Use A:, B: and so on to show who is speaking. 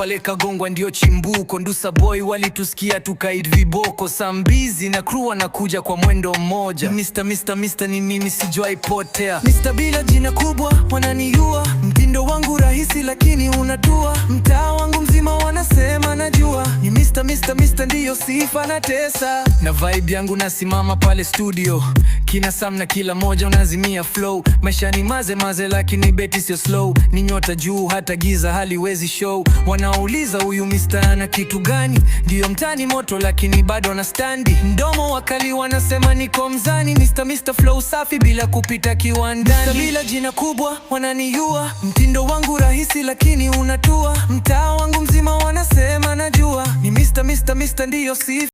A: pale Kagongwa ndio chimbuko. Ndusa boy walitusikia tukaid viboko. Sambizi na crew wanakuja kwa mwendo mmoja. Mr ni nini sijui potea. Mr bila jina kubwa wananiua. Mtindo wangu rahisi lakini unatua. Mtaa wangu mzima wanasema najua. Ni Mr ndiyo sifa na tesa. Na vibe yangu nasimama pale studio. Kina Sam na kila moja unazimia flow. Maisha ni maze lakini beti sio slow. Ni nyota juu hata giza haliwezi show. Wanauliza huyu Mr ana kitu gani? Ndiyo mtani moto lakini bado na standi. Mdomo wakali wanasema niko mzani. Mr flow safi bila kupita kiwandani. Mr bila jina kubwa wananiua. Mtindo wangu rahisi lakini unatua. Mtaa wangu mzima wanasema najua. Ni Mr ndiyo sifa.